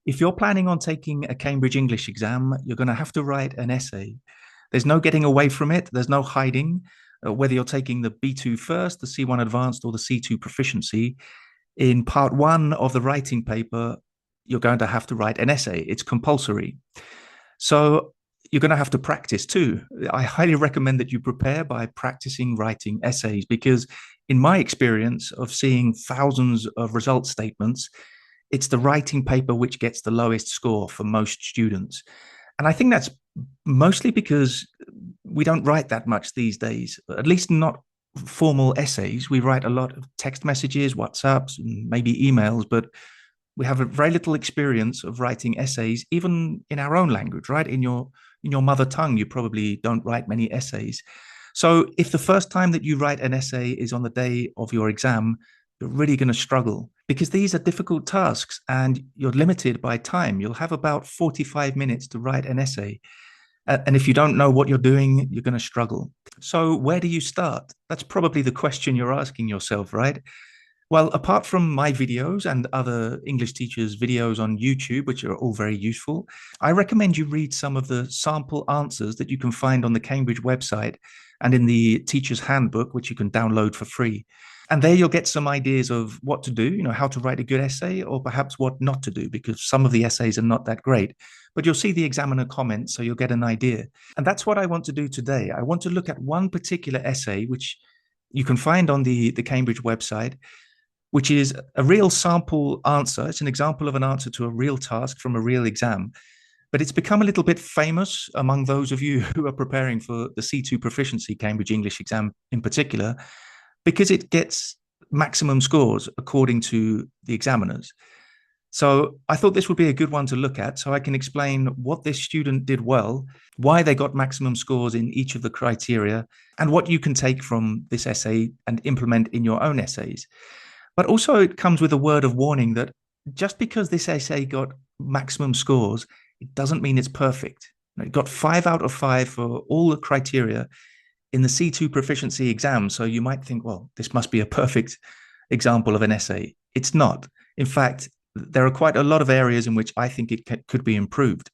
If you're planning on taking a Cambridge English exam, you're going to have to write an essay. There's no getting away from it. There's no hiding. Whether you're taking the B2 first, the C1 Advanced, or the C2 Proficiency, in part one of the writing paper, you're going to have to write an essay. It's compulsory. So you're going to have to practice too. I highly recommend that you prepare by practicing writing essays, because in my experience of seeing thousands of result statements, it's the writing paper which gets the lowest score for most students. And I think that's mostly because we don't write that much these days, at least not formal essays. We write a lot of text messages, WhatsApps, and maybe emails, but we have a very little experience of writing essays, even in our own language, right? In your mother tongue, you probably don't write many essays. So if the first time that you write an essay is on the day of your exam, you're really going to struggle, because these are difficult tasks and you're limited by time. You'll have about 45 minutes to write an essay. And if you don't know what you're doing, you're going to struggle. So where do you start? That's probably the question you're asking yourself, right? Well, apart from my videos and other English teachers' videos on YouTube, which are all very useful, I recommend you read some of the sample answers that you can find on the Cambridge website and in the teacher's handbook, which you can download for free. And there you'll get some ideas of what to do, how to write a good essay, or perhaps what not to do, because some of the essays are not that great. But you'll see the examiner comments, so you'll get an idea. And that's what I want to do today. I want to look at one particular essay, which you can find on the Cambridge website, which is a real sample answer. It's an example of an answer to a real task from a real exam. But it's become a little bit famous among those of you who are preparing for the C2 Proficiency Cambridge English exam in particular, because it gets maximum scores according to the examiners. So I thought this would be a good one to look at, so I can explain what this student did well, why they got maximum scores in each of the criteria, and what you can take from this essay and implement in your own essays. But also it comes with a word of warning that just because this essay got maximum scores, it doesn't mean it's perfect. It got 5 out of 5 for all the criteria in the C2 Proficiency exam. So you might think, well, this must be a perfect example of an essay. It's not. In fact, there are quite a lot of areas in which I think it could be improved.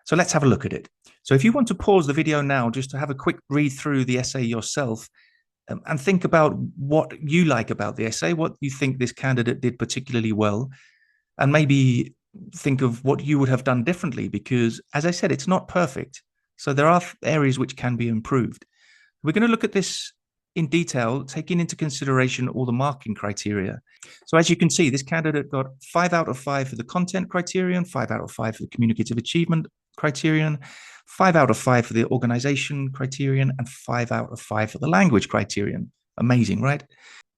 So let's have a look at it. So if you want to pause the video now just to have a quick read through the essay yourself, and think about what you like about the essay, what you think this candidate did particularly well, and maybe think of what you would have done differently, because, as I said, it's not perfect. So there are areas which can be improved. We're going to look at this in detail, taking into consideration all the marking criteria. So as you can see, this candidate got 5 out of 5 for the content criterion, 5 out of 5 for the communicative achievement criterion, 5 out of 5 for the organization criterion, and 5 out of 5 for the language criterion. Amazing, right?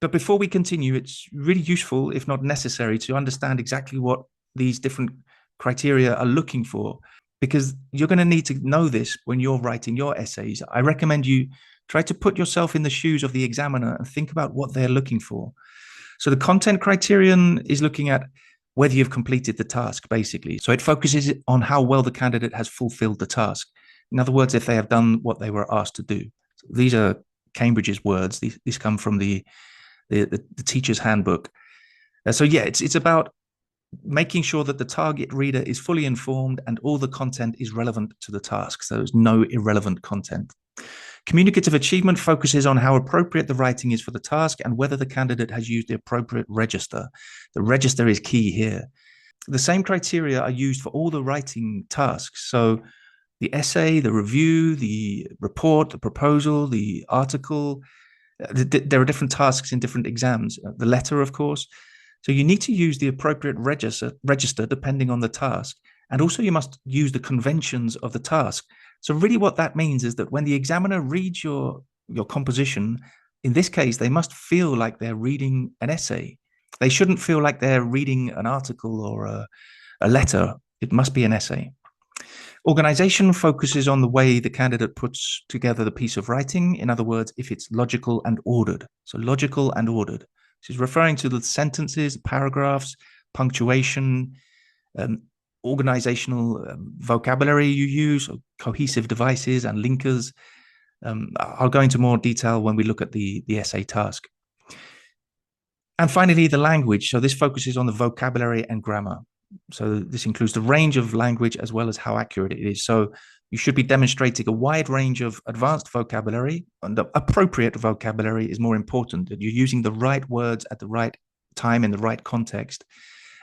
But before we continue, it's really useful, if not necessary, to understand exactly what these different criteria are looking for, because you're going to need to know this when you're writing your essays. I recommend you try to put yourself in the shoes of the examiner and think about what they're looking for. So the content criterion is looking at whether you've completed the task, basically. So it focuses on how well the candidate has fulfilled the task. In other words, if they have done what they were asked to do. So these are Cambridge's words. These come from the teacher's handbook. So yeah, it's about making sure that the target reader is fully informed and all the content is relevant to the task. So there's no irrelevant content. Communicative achievement focuses on how appropriate the writing is for the task and whether the candidate has used the appropriate register. The register is key here. The same criteria are used for all the writing tasks. So the essay, the review, the report, the proposal, the article, there are different tasks in different exams. The letter, of course. So you need to use the appropriate register depending on the task. And also you must use the conventions of the task. So really what that means is that when the examiner reads your composition, in this case, they must feel like they're reading an essay. They shouldn't feel like they're reading an article or a letter. It must be an essay. Organization focuses on the way the candidate puts together the piece of writing. In other words, if it's logical and ordered. So logical and ordered. This is referring to the sentences, paragraphs, punctuation, organizational vocabulary you use, cohesive devices and linkers. I'll go into more detail when we look at the essay task. And finally, the language. So this focuses on the vocabulary and grammar. So this includes the range of language as well as how accurate it is. So you should be demonstrating a wide range of advanced vocabulary, and the appropriate vocabulary is more important, that you're using the right words at the right time in the right context,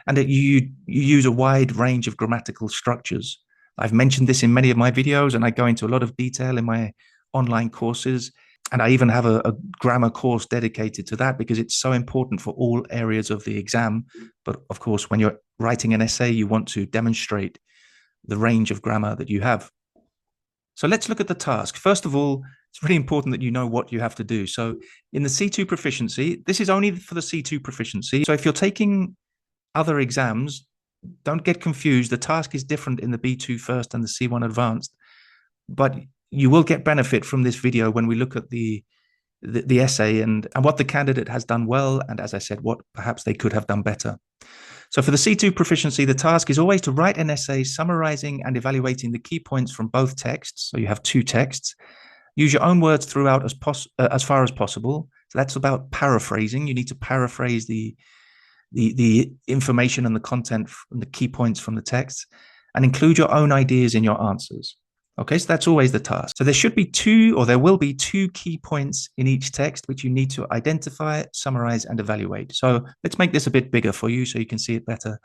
and that you use a wide range of grammatical structures. I've mentioned this in many of my videos, and I go into a lot of detail in my online courses. And I even have a grammar course dedicated to that because it's so important for all areas of the exam. But of course, when you're writing an essay, you want to demonstrate the range of grammar that you have. So let's look at the task. First of all, it's really important that you know what you have to do. So in the C2 proficiency, this is only for the C2 proficiency. So if you're taking other exams, don't get confused. The task is different in the B2 first and the C1 advanced. But you will get benefit from this video when we look at the essay and what the candidate has done well, and as I said, what perhaps they could have done better. So for the C2 proficiency, the task is always to write an essay summarizing and evaluating the key points from both texts. So you have two texts. Use your own words throughout as far as possible. So that's about paraphrasing. You need to paraphrase the information and the content and the key points from the text, and include your own ideas in your answers. Okay, so that's always the task. So there will be two key points in each text, which you need to identify, summarize, and evaluate. So let's make this a bit bigger for you so you can see it better.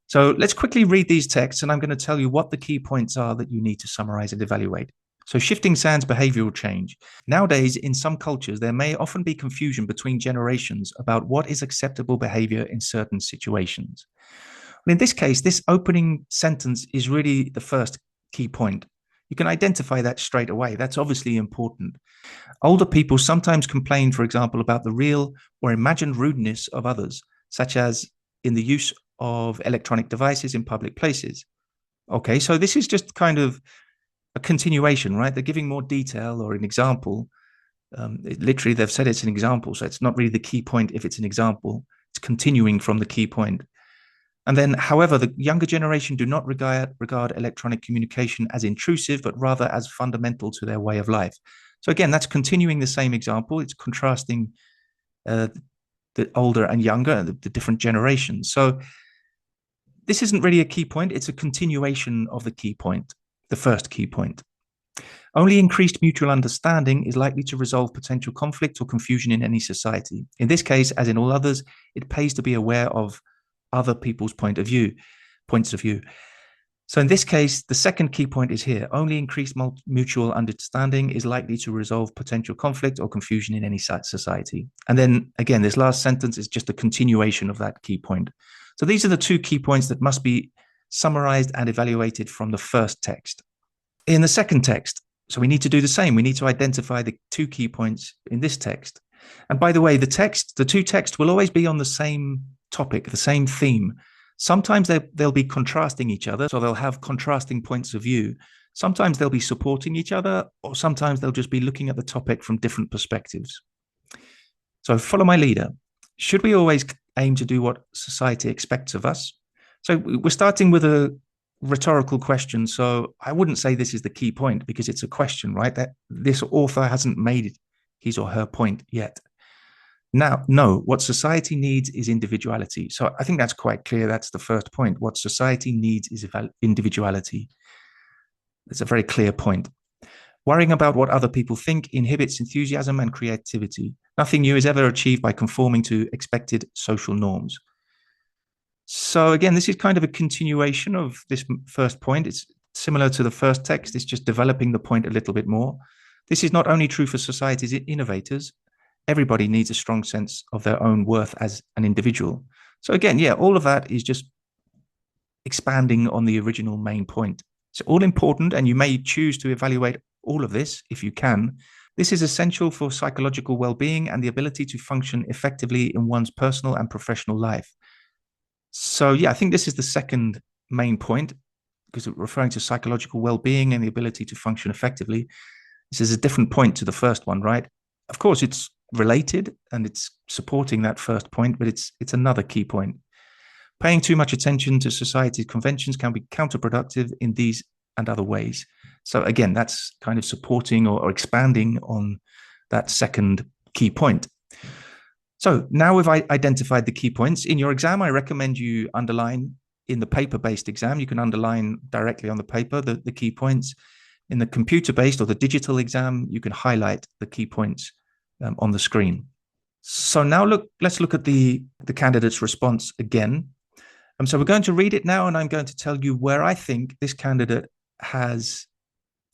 So let's quickly read these texts, and I'm going to tell you what the key points are that you need to summarize and evaluate. So shifting sands behavioral change. Nowadays, in some cultures, there may often be confusion between generations about what is acceptable behavior in certain situations. In this case, this opening sentence is really the first key point. You can identify that straight away. That's obviously important. Older people sometimes complain, for example, about the real or imagined rudeness of others, such as in the use of electronic devices in public places. Okay, so this is just kind of a continuation, right? They're giving more detail or an example. Literally, they've said it's an example, so it's not really the key point if it's an example. It's continuing from the key point. And then, however, the younger generation do not regard electronic communication as intrusive, but rather as fundamental to their way of life. So again, that's continuing the same example. It's contrasting the older and younger, the different generations. So this isn't really a key point. It's a continuation of the key point, the first key point. Only increased mutual understanding is likely to resolve potential conflict or confusion in any society. In this case, as in all others, it pays to be aware of other people's points of view. So in this case, the second key point is here. Only increased mutual understanding is likely to resolve potential conflict or confusion in any society. And then again, this last sentence is just a continuation of that key point. So these are the two key points that must be summarized and evaluated from the first text. In the second text, so we need to do the same. We need to identify the two key points in this text. And by the way, the two texts will always be on the same topic, the same theme. Sometimes they'll be contrasting each other, so they'll have contrasting points of view. Sometimes they'll be supporting each other, or sometimes they'll just be looking at the topic from different perspectives. So follow my leader. Should we always aim to do what society expects of us? So we're starting with a rhetorical question. So I wouldn't say this is the key point because it's a question, right? That this author hasn't made his or her point yet. Now, no, what society needs is individuality. So I think that's quite clear. That's the first point. What society needs is individuality. It's a very clear point. Worrying about what other people think inhibits enthusiasm and creativity. Nothing new is ever achieved by conforming to expected social norms. So again, this is kind of a continuation of this first point. It's similar to the first text. It's just developing the point a little bit more. This is not only true for society's innovators. Everybody needs a strong sense of their own worth as an individual. So again, yeah, all of that is just expanding on the original main point. It's all important, and you may choose to evaluate all of this if you can. This is essential for psychological well-being and the ability to function effectively in one's personal and professional life. So yeah, I think this is the second main point, because referring to psychological well-being and the ability to function effectively, this is a different point to the first one, right? Of course, it's related and it's supporting that first point, but it's another key point. Paying too much attention to society's conventions can be counterproductive in these and other ways. So again, that's kind of supporting or expanding on that second key point. So now we've identified the key points. In your exam, I recommend you underline in the paper-based exam, you can underline directly on the paper the key points. In the computer-based or the digital exam, you can highlight the key points on the screen. So now let's look at the candidate's response again. So we're going to read it now, and I'm going to tell you where I think this candidate has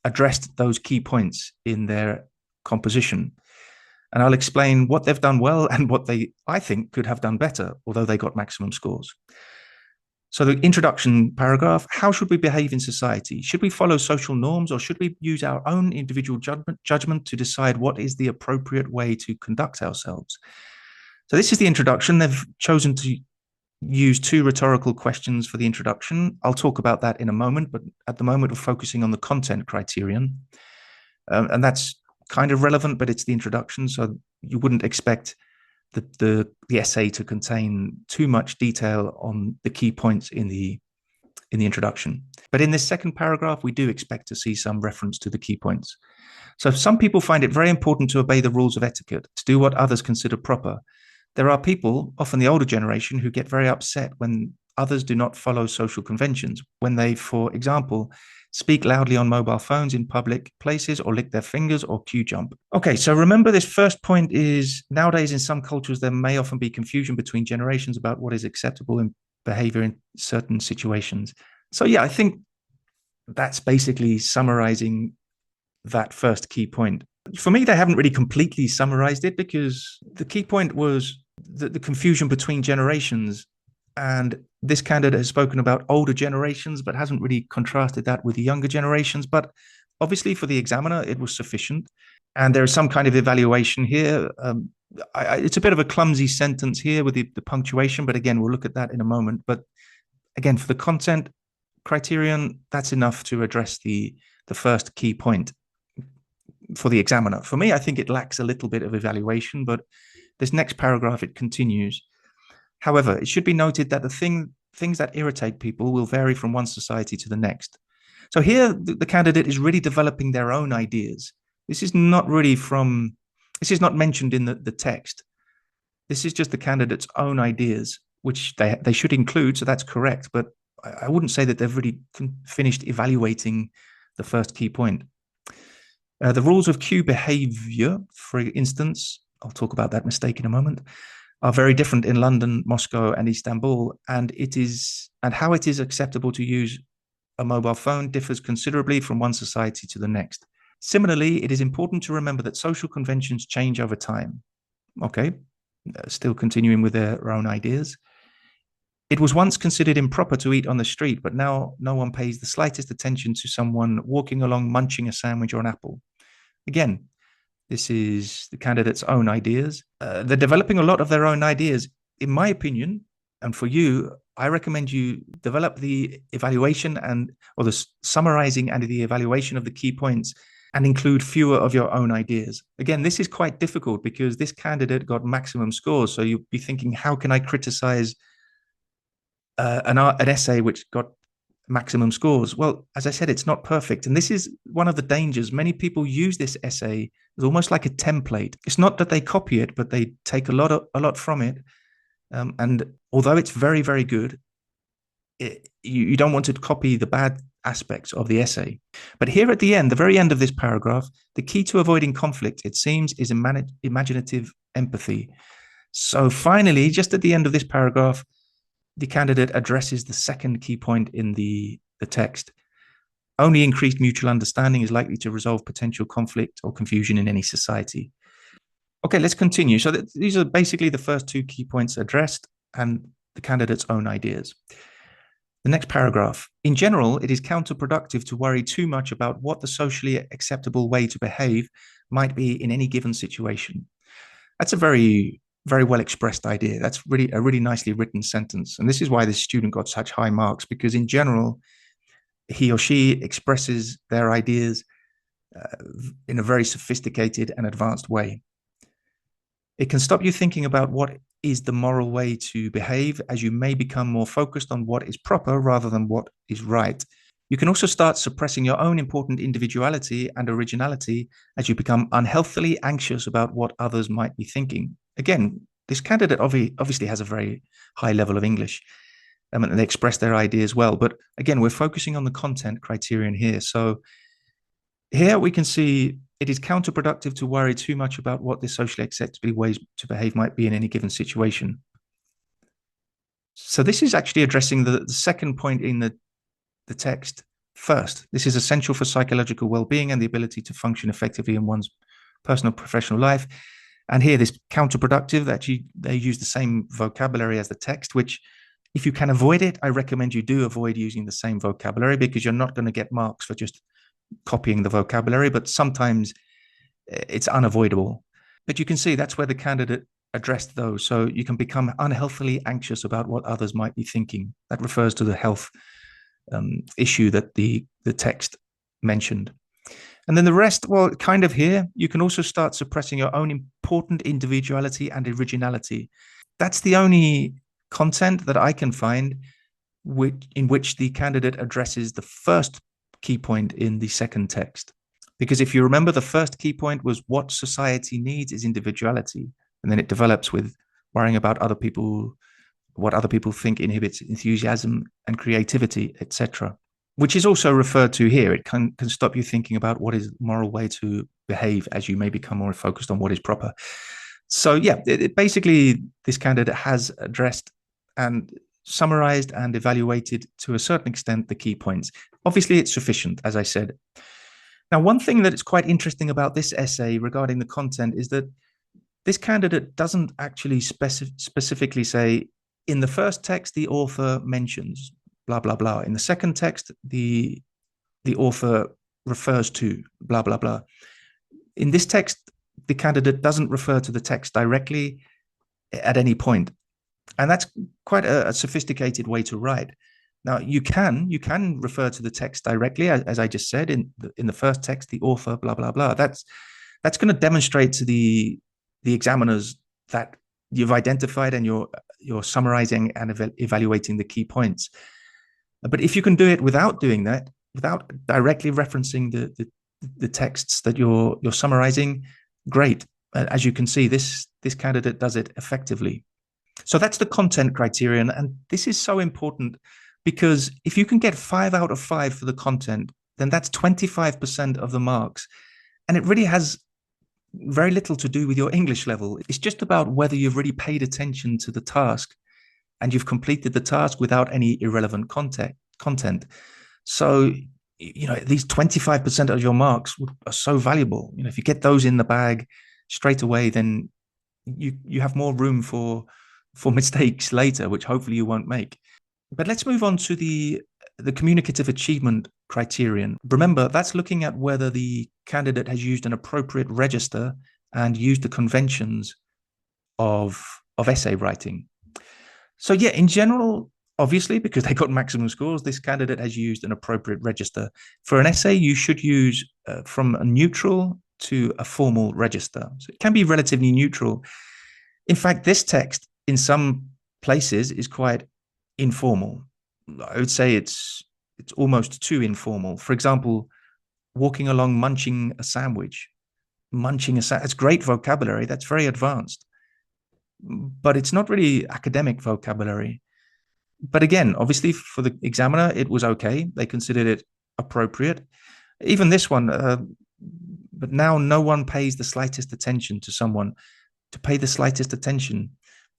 addressed those key points in their composition. And I'll explain what they've done well and what I think could have done better, although they got maximum scores. So the introduction paragraph: how should we behave in society? Should we follow social norms, or should we use our own individual judgment to decide what is the appropriate way to conduct ourselves? So this is the introduction. They've chosen to use 2 rhetorical questions for the introduction. I'll talk about that in a moment, but at the moment we're focusing on the content criterion. And that's kind of relevant, but it's the introduction, so you wouldn't expect the essay to contain too much detail on the key points in the introduction. But in this second paragraph, we do expect to see some reference to the key points. So some people find it very important to obey the rules of etiquette, to do what others consider proper. There are people, often the older generation, who get very upset when others do not follow social conventions, when they, for example, speak loudly on mobile phones in public places, or lick their fingers, or queue jump. Okay, so remember, this first point is, nowadays in some cultures, there may often be confusion between generations about what is acceptable in behavior in certain situations. So yeah, I think that's basically summarizing that first key point. For me, they haven't really completely summarized it, because the key point was the confusion between generations. And this candidate has spoken about older generations, but hasn't really contrasted that with the younger generations. But obviously for the examiner, it was sufficient. And there is some kind of evaluation here. It's a bit of a clumsy sentence here with the punctuation, but again, we'll look at that in a moment. But again, for the content criterion, that's enough to address the first key point for the examiner. For me, I think it lacks a little bit of evaluation, but this next paragraph, it continues. However, it should be noted that the things that irritate people will vary from one society to the next. So here, the candidate is really developing their own ideas. This is not mentioned in the text. This is just the candidate's own ideas, which they should include, so that's correct. But I wouldn't say that they've really finished evaluating the first key point. The rules of queue behavior, for instance, I'll talk about that mistake in a moment, are very different in London, Moscow, and Istanbul, and how it is acceptable to use a mobile phone differs considerably from one society to the next. Similarly, it is important to remember that social conventions change over time. Okay, still continuing with their own ideas. It was once considered improper to eat on the street, but now no one pays the slightest attention to someone walking along munching a sandwich or an apple. Again, this is the candidate's own ideas. They're developing a lot of their own ideas. In my opinion, and for you, I recommend you develop the evaluation or the summarizing and the evaluation of the key points, and include fewer of your own ideas. Again, this is quite difficult because this candidate got maximum scores. So you'll be thinking, how can I criticize an essay which got maximum scores? Well, as I said, it's not perfect. And this is one of the dangers. Many people use this essay as almost like a template. It's not that they copy it, but they take a lot from it. And although it's very, very good, you don't want to copy the bad aspects of the essay. But here at the end, the very end of this paragraph, the key to avoiding conflict, it seems, is imaginative empathy. So finally, just at the end of this paragraph, the candidate addresses the second key point in the text. Only increased mutual understanding is likely to resolve potential conflict or confusion in any society. Okay, let's continue. So these are basically the first 2 key points addressed and the candidate's own ideas. The next paragraph. In general, it is counterproductive to worry too much about what the socially acceptable way to behave might be in any given situation. That's a very, very well expressed idea. That's really a really nicely written sentence. And this is why this student got such high marks, because in general, he or she expresses their ideas in a very sophisticated and advanced way. It can stop you thinking about what is the moral way to behave, as you may become more focused on what is proper rather than what is right. You can also start suppressing your own important individuality and originality as you become unhealthily anxious about what others might be thinking. Again, this candidate obviously has a very high level of English. and they express their ideas well. But again, we're focusing on the content criterion here. So here we can see it is counterproductive to worry too much about what the socially acceptable ways to behave might be in any given situation. So this is actually addressing the second point in the text first. This is essential for psychological well-being and the ability to function effectively in one's personal professional life. And here, this counterproductive, that they use the same vocabulary as the text, which if you can avoid it, I recommend you do avoid using the same vocabulary, because you're not going to get marks for just copying the vocabulary, but sometimes it's unavoidable. But you can see that's where the candidate addressed those. So you can become unhealthily anxious about what others might be thinking. That refers to the health issue that the text mentioned. And then the rest, well, kind of here, you can also start suppressing your own important individuality and originality. That's the only content that I can find in which the candidate addresses the first key point in the second text. Because if you remember, the first key point was what society needs is individuality. And then it develops with worrying about other people, what other people think inhibits enthusiasm and creativity, etc., which is also referred to here. It can stop you thinking about what is the moral way to behave as you may become more focused on what is proper. So yeah, basically this candidate has addressed and summarized and evaluated to a certain extent the key points. Obviously, it's sufficient, as I said. Now, one thing that is quite interesting about this essay regarding the content is that this candidate doesn't actually specifically say, in the first text, the author mentions blah, blah, blah. In the second text, the author refers to blah, blah, blah. In this text, the candidate doesn't refer to the text directly at any point. And that's quite a sophisticated way to write. Now, you can refer to the text directly, as I just said, in the first text, the author, blah, blah, blah. That's going to demonstrate to the examiners that you've identified and you're summarizing and evaluating the key points. But if you can do it without doing that, without directly referencing the texts that you're summarizing, great. As you can see, this candidate does it effectively. So that's the content criterion. And this is so important because if you can get 5 out of 5 for the content, then that's 25% of the marks. And it really has very little to do with your English level. It's just about whether you've really paid attention to the task and you've completed the task without any irrelevant content. So, these 25% of your marks are so valuable. If you get those in the bag straight away, then you have more room for mistakes later, which hopefully you won't make. But let's move on to the communicative achievement criterion. Remember, that's looking at whether the candidate has used an appropriate register and used the conventions of essay writing. So yeah, in general, obviously, because they got maximum scores, this candidate has used an appropriate register. For an essay, you should use from a neutral to a formal register. So it can be relatively neutral. In fact, this text in some places is quite informal. I would say it's almost too informal. For example, walking along munching a sandwich. It's great vocabulary. That's very advanced. But it's not really academic vocabulary. But again, obviously for the examiner, it was okay. They considered it appropriate. Even this one, but now no one pays the slightest attention to someone. To pay the slightest attention.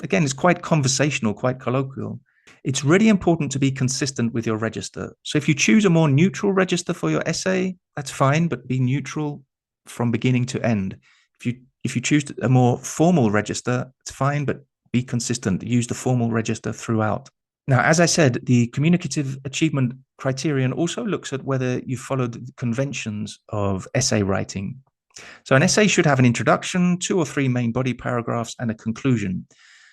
Again, it's quite conversational, quite colloquial. It's really important to be consistent with your register. So if you choose a more neutral register for your essay, that's fine, but be neutral from beginning to end. If you choose a more formal register, it's fine, but be consistent. Use the formal register throughout. Now, as I said, the communicative achievement criterion also looks at whether you followed the conventions of essay writing. So an essay should have an introduction, 2 or 3 main body paragraphs, and a conclusion.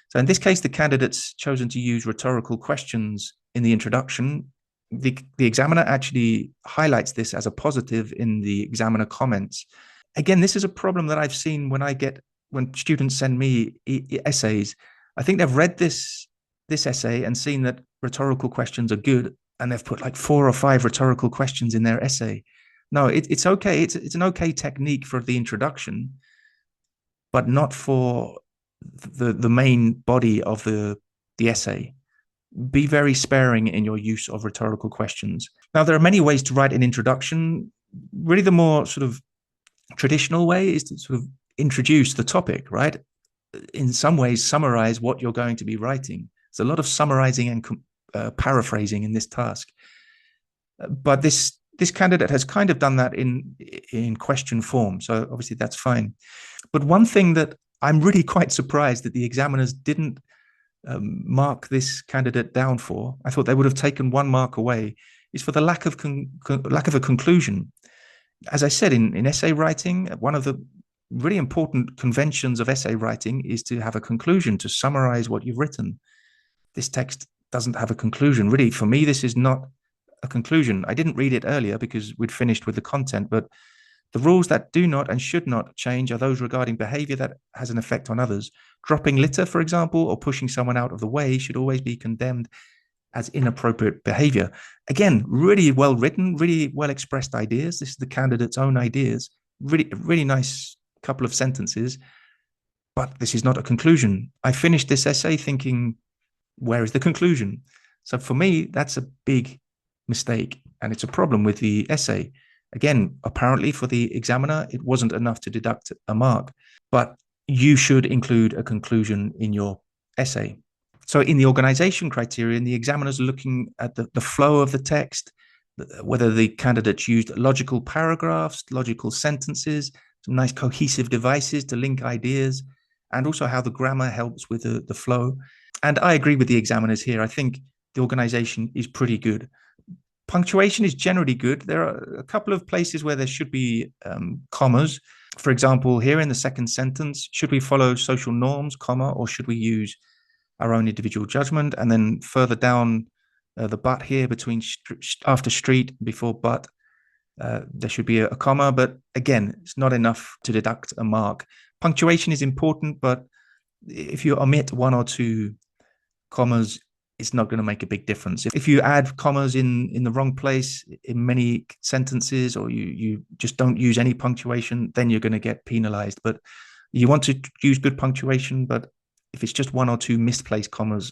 So in this case, the candidate's chosen to use rhetorical questions in the introduction. The examiner actually highlights this as a positive in the examiner comments. Again, this is a problem that I've seen when students send me essays. I think they've read this essay and seen that rhetorical questions are good, and they've put like 4 or 5 rhetorical questions in their essay. No, it's okay. It's an okay technique for the introduction, but not for the main body of the essay. be very sparing in your use of rhetorical questions. Now, there are many ways to write an introduction. Really, the more sort of traditional way is to sort of introduce the topic, right? In some ways, summarize what you're going to be writing. There's a lot of summarizing and paraphrasing in this task. But this candidate has kind of done that in question form. So obviously that's fine. But one thing that I'm really quite surprised that the examiners didn't mark this candidate down for, I thought they would have taken 1 mark away, is for the lack of a conclusion. As I said, in essay writing, one of the really important conventions of essay writing is to have a conclusion, to summarize what you've written. This text doesn't have a conclusion. Really, for me, this is not a conclusion. I didn't read it earlier because we'd finished with the content, but the rules that do not and should not change are those regarding behavior that has an effect on others. Dropping litter, for example, or pushing someone out of the way should always be condemned as inappropriate behavior. Again, really well written, really well expressed ideas. This is the candidate's own ideas. Really nice couple of sentences, but this is not a conclusion. I finished this essay thinking, where is the conclusion? So for me, that's a big mistake, and it's a problem with the essay. Again, apparently for the examiner, it wasn't enough to deduct a mark, but you should include a conclusion in your essay. So in the organization criterion, the examiner's looking at the flow of the text, whether the candidates used logical paragraphs, logical sentences, some nice cohesive devices to link ideas, and also how the grammar helps with the flow. And I agree with the examiners here. I think the organization is pretty good. Punctuation is generally good. There are a couple of places where there should be commas. For example, here in the second sentence, should we follow social norms, comma, or should we use our own individual judgment? And then further down the but here between after street, before but, there should be a comma. But again, it's not enough to deduct a mark. Punctuation is important, but if you omit 1 or 2 commas, it's not going to make a big difference. If you add commas in the wrong place in many sentences, or you just don't use any punctuation, then you're going to get penalized. But you want to use good punctuation, but if it's just 1 or 2 misplaced commas,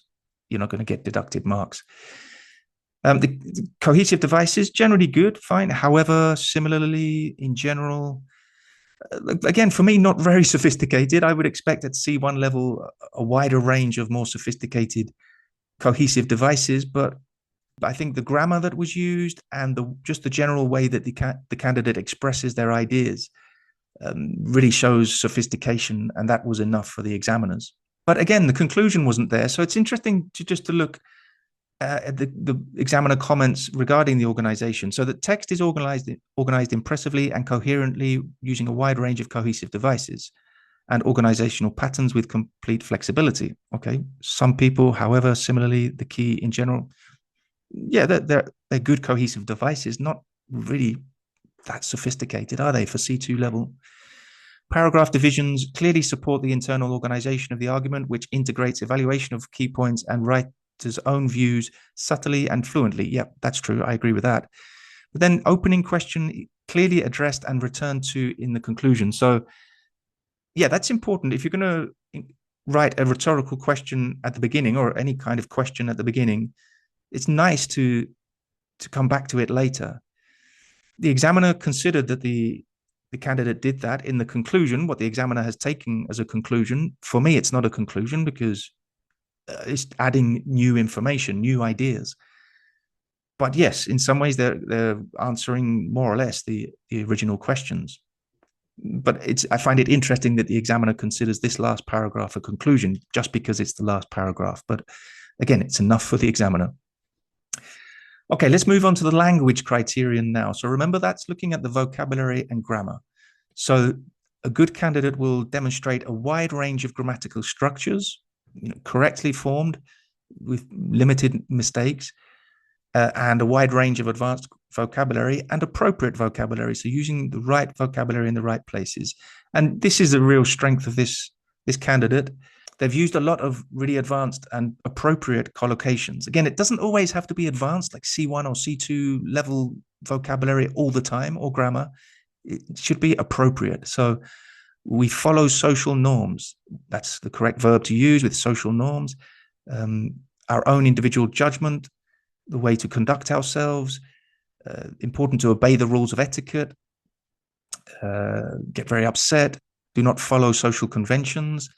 you're not going to get deducted marks. The cohesive devices, generally good, fine. However, similarly, in general, again, for me, not very sophisticated. I would expect at C1 level a wider range of more sophisticated cohesive devices, but I think the grammar that was used and just the general way that the candidate expresses their ideas really shows sophistication, and that was enough for the examiners. But again, the conclusion wasn't there, so it's interesting to look at the examiner comments regarding the organization. So the text is organized impressively and coherently using a wide range of cohesive devices and organizational patterns with complete flexibility. Okay, some people, however, similarly, the key in general, yeah, they're good cohesive devices, not really that sophisticated, are they, for C2 level? Paragraph divisions clearly support the internal organization of the argument, which integrates evaluation of key points and writer's own views subtly and fluently. Yeah, that's true. I agree with that. But then opening question clearly addressed and returned to in the conclusion. So yeah, that's important. If you're going to write a rhetorical question at the beginning, or any kind of question at the beginning, it's nice to come back to it later. The examiner considered that the candidate did that in the conclusion, what the examiner has taken as a conclusion. For me, it's not a conclusion because it's adding new information, new ideas. But yes, in some ways, they're answering more or less the original questions. But I find it interesting that the examiner considers this last paragraph a conclusion just because it's the last paragraph. But again, it's enough for the examiner. Okay, let's move on to the language criterion now. So remember, that's looking at the vocabulary and grammar. So a good candidate will demonstrate a wide range of grammatical structures, correctly formed with limited mistakes, and a wide range of advanced vocabulary and appropriate vocabulary. So using the right vocabulary in the right places. And this is a real strength of this candidate. They've used a lot of really advanced and appropriate collocations. Again, it doesn't always have to be advanced, like C1 or C2 level vocabulary all the time, or grammar. It should be appropriate. So we follow social norms. That's the correct verb to use, with social norms. our own individual judgment, the way to conduct ourselves, important to obey the rules of etiquette, get very upset, do not follow social conventions.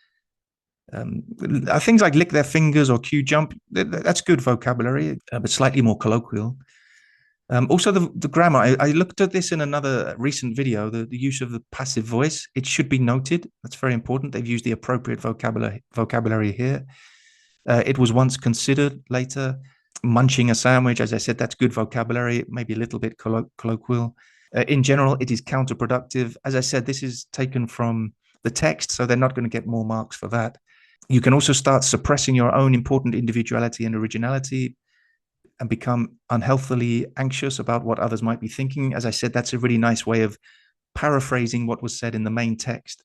Things like lick their fingers or cue jump, that's good vocabulary, but slightly more colloquial. Also, the grammar, I looked at this in another recent video, the use of the passive voice. It should be noted. That's very important. They've used the appropriate vocabulary here. It was once considered, later. Munching a sandwich, as I said, that's good vocabulary, maybe a little bit colloquial. In general, it is counterproductive. As I said, this is taken from the text, so they're not going to get more marks for that. You can also start suppressing your own important individuality and originality and become unhealthily anxious about what others might be thinking. As I said, that's a really nice way of paraphrasing what was said in the main text.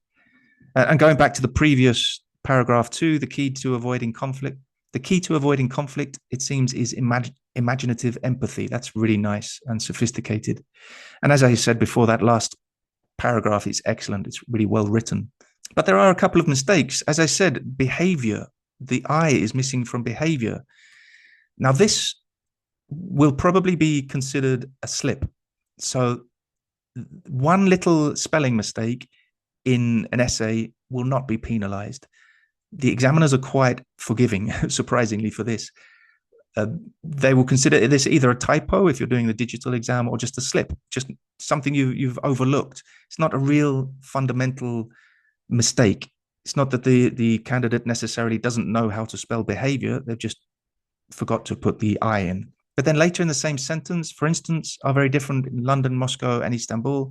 And going back to the previous paragraph 2, the key to avoiding conflict. The key to avoiding conflict, it seems, is imaginative empathy. That's really nice and sophisticated. And as I said before, that last paragraph is excellent. It's really well written. But there are a couple of mistakes. As I said, behavior. The I is missing from behavior. Now, this will probably be considered a slip. So one little spelling mistake in an essay will not be penalized. The examiners are quite forgiving, surprisingly, for this. They will consider this either a typo if you're doing the digital exam or just a slip, just something you've overlooked. It's not a real fundamental mistake. It's not that the candidate necessarily doesn't know how to spell behavior. They've just forgot to put the I in. But then later in the same sentence, for instance, are very different in London, Moscow, and Istanbul,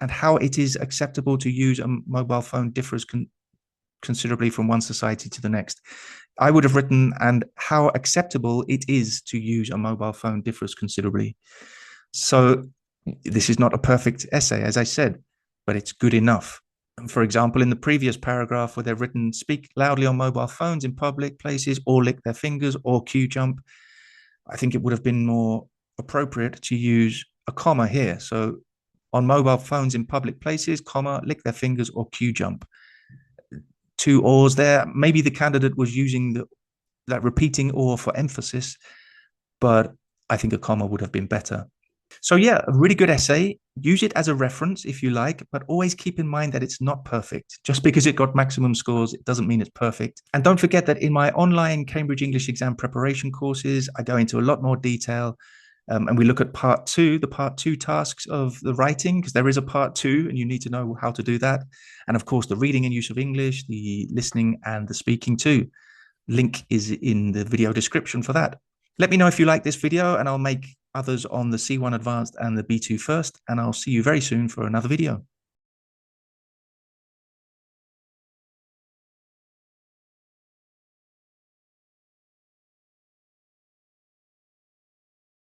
and how it is acceptable to use a mobile phone differs considerably from one society to the next. I would have written, and how acceptable it is to use a mobile phone differs considerably. So this is not a perfect essay, as I said, but it's good enough. For example, in the previous paragraph where they've written, speak loudly on mobile phones in public places, or lick their fingers, or cue jump, I think it would have been more appropriate to use a comma here. So on mobile phones in public places, comma, lick their fingers, or cue jump. 2 ors there. Maybe the candidate was using that repeating or for emphasis, but I think a comma would have been better. So yeah, a really good essay. Use it as a reference if you like, but always keep in mind that it's not perfect. Just because it got maximum scores, it doesn't mean it's perfect. And don't forget that in my online Cambridge English exam preparation courses, I go into a lot more detail. And we look at the part two tasks of the writing, because there is a part 2 and you need to know how to do that. And of course, the reading and use of English, the listening and the speaking too. Link is in the video description for that. Let me know if you like this video, and I'll make others on the C1 Advanced and the B2 First, and I'll see you very soon for another video.